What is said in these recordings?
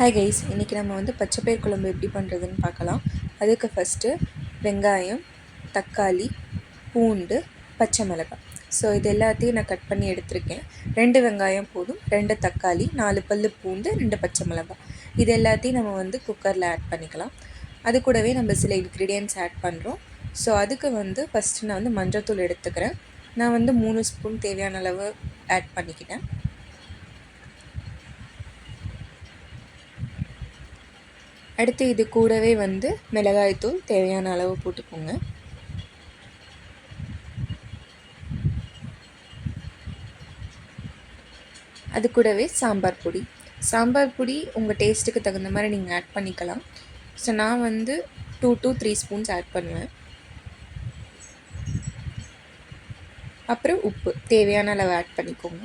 Hi guys, இன்றைக்கி நம்ம வந்து பச்சைப்பயிர் குழம்பு எப்படி பண்ணுறதுன்னு பார்க்கலாம். அதுக்கு ஃபஸ்ட்டு வெங்காயம், தக்காளி, பூண்டு, பச்சை மிளகாய். ஸோ இது எல்லாத்தையும் நான் கட் பண்ணி எடுத்திருக்கேன். 2 வெங்காயம் போதும், 2 தக்காளி, 4 பல் பூண்டு, 2 பச்சை மிளகாய். இது எல்லாத்தையும் நம்ம வந்து குக்கரில் ஆட் பண்ணிக்கலாம். அது கூடவே நம்ம சில இன்க்ரீடியன்ட்ஸ் ஆட் பண்ணுறோம். ஸோ அதுக்கு வந்து ஃபஸ்ட்டு நான் வந்து மஞ்சள்தூள் எடுத்துக்கிறேன். நான் வந்து 3 ஸ்பூன் தேவையான அளவு ஆட் பண்ணிக்கிட்டேன். அடுத்து இது கூடவே வந்து மிளகாய்த்தூள் தேவையான அளவு போட்டுக்கோங்க. அது கூடவே சாம்பார் பொடி உங்கள் டேஸ்ட்டுக்கு தகுந்த மாதிரி நீங்கள் ஆட் பண்ணிக்கலாம். ஸோ நான் வந்து 2 to 3 ஸ்பூன்ஸ் ஆட் பண்ணுவேன். அப்புறம் உப்பு தேவையான அளவு ஆட் பண்ணிக்கோங்க.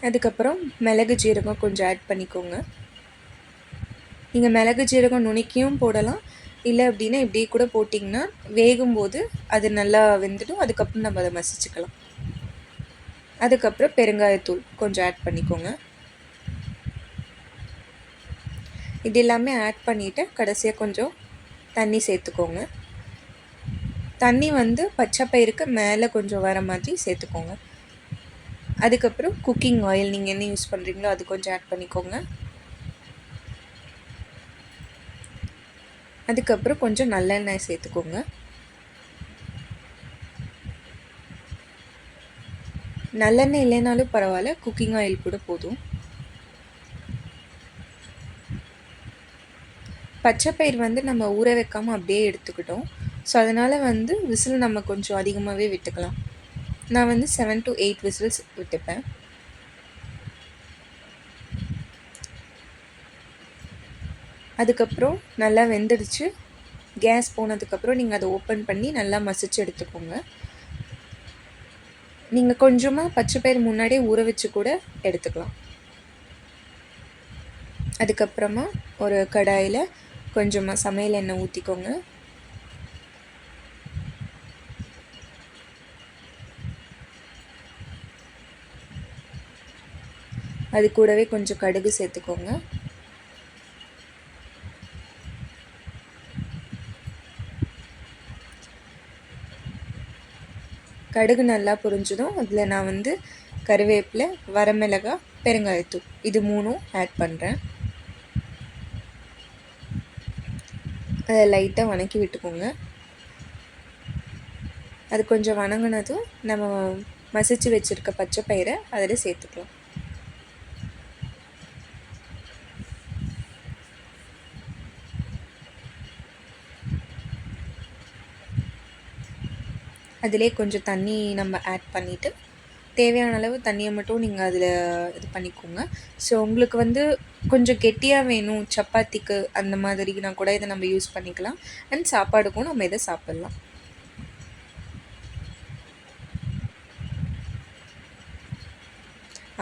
அதுக்கப்புறம் மிளகு ஜீரகம் கொஞ்சம் ஆட் பண்ணிக்கோங்க. நீங்கள் மிளகு ஜீரகம் நுணுக்கியும் போடலாம், இல்லை அப்படின்னா இப்படியே கூட போட்டிங்கன்னா வேகும்போது அது நல்லா வெந்துடும். அதுக்கப்புறம் நம்ம அதை மசிச்சுக்கலாம். அதுக்கப்புறம் பெருங்காயத்தூள் கொஞ்சம் ஆட் பண்ணிக்கோங்க. இது எல்லாமே ஆட் பண்ணிவிட்டு கடைசியாக கொஞ்சம் தண்ணி சேர்த்துக்கோங்க. தண்ணி வந்து பச்சை பயிருக்கு மேலே கொஞ்சம் வர மாதிரி சேர்த்துக்கோங்க. அதுக்கப்புறம் குக்கிங் ஆயில் நீங்கள் என்ன யூஸ் பண்ணுறீங்களோ அது கொஞ்சம் ஆட் பண்ணிக்கோங்க. அதுக்கப்புறம் கொஞ்சம் நல்லெண்ணெய் சேர்த்துக்கோங்க. நல்லெண்ணெய் இல்லைனாலும் பரவாயில்ல, குக்கிங் ஆயில் கூட போதும். பச்சைப்பயிர் வந்து நம்ம ஊற வைக்காமல் அப்படியே எடுத்துக்கிட்டோம். ஸோ அதனால் வந்து விசில் நம்ம கொஞ்சம் அதிகமாகவே விட்டுக்கலாம். நான் வந்து 7 to 8 விசில்ஸ் விட்டுப்பேன். அதுக்கப்புறம் நல்லா வெந்துடுச்சு. கேஸ் போனதுக்கப்புறம் நீங்கள் அதை ஓப்பன் பண்ணி நல்லா மசிச்சு எடுத்துக்கோங்க. நீங்கள் கொஞ்சமாக பச்சைப்பயிர் முன்னாடியே ஊற வச்சு கூட எடுத்துக்கலாம். அதுக்கப்புறமா ஒரு கடாயில் கொஞ்சமாக சமையல் எண்ணெய் ஊற்றிக்கோங்க. அது கூடவே கொஞ்சம் கடுகு சேர்த்துக்கோங்க. கடுகு நல்லா பொரிஞ்சதும் அதில் நான் வந்து கருவேப்பிலை, வரமிளகாய், பெருங்காயத்தூள் இது 3ம் ஆட் பண்ணுறேன். அதை லைட்டாக வதக்கி விட்டுக்கோங்க. அது கொஞ்சம் வதங்கினதும் நம்ம மசிச்சு வச்சுருக்க பச்சை பயிரை அதில் சேர்த்துக்கலாம். அதிலே கொஞ்சம் தண்ணி நம்ம ஆட் பண்ணிவிட்டு தேவையான அளவு தண்ணியை மட்டும் நீங்கள் அதில் இது பண்ணிக்கோங்க. ஸோ உங்களுக்கு வந்து கொஞ்சம் கெட்டியாக வேணும் சப்பாத்திக்கு அந்த மாதிரினா கூட இதை நம்ம யூஸ் பண்ணிக்கலாம். அண்ட் சாப்பாடுக்கும் நம்ம இதை சாப்பிட்லாம்.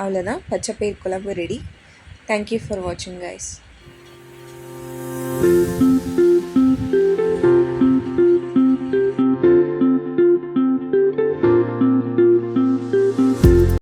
அவ்வளோதான், பச்சைப்பயிர் குழம்பு ரெடி. தேங்க்யூ ஃபார் வாட்சிங் கைஸ்.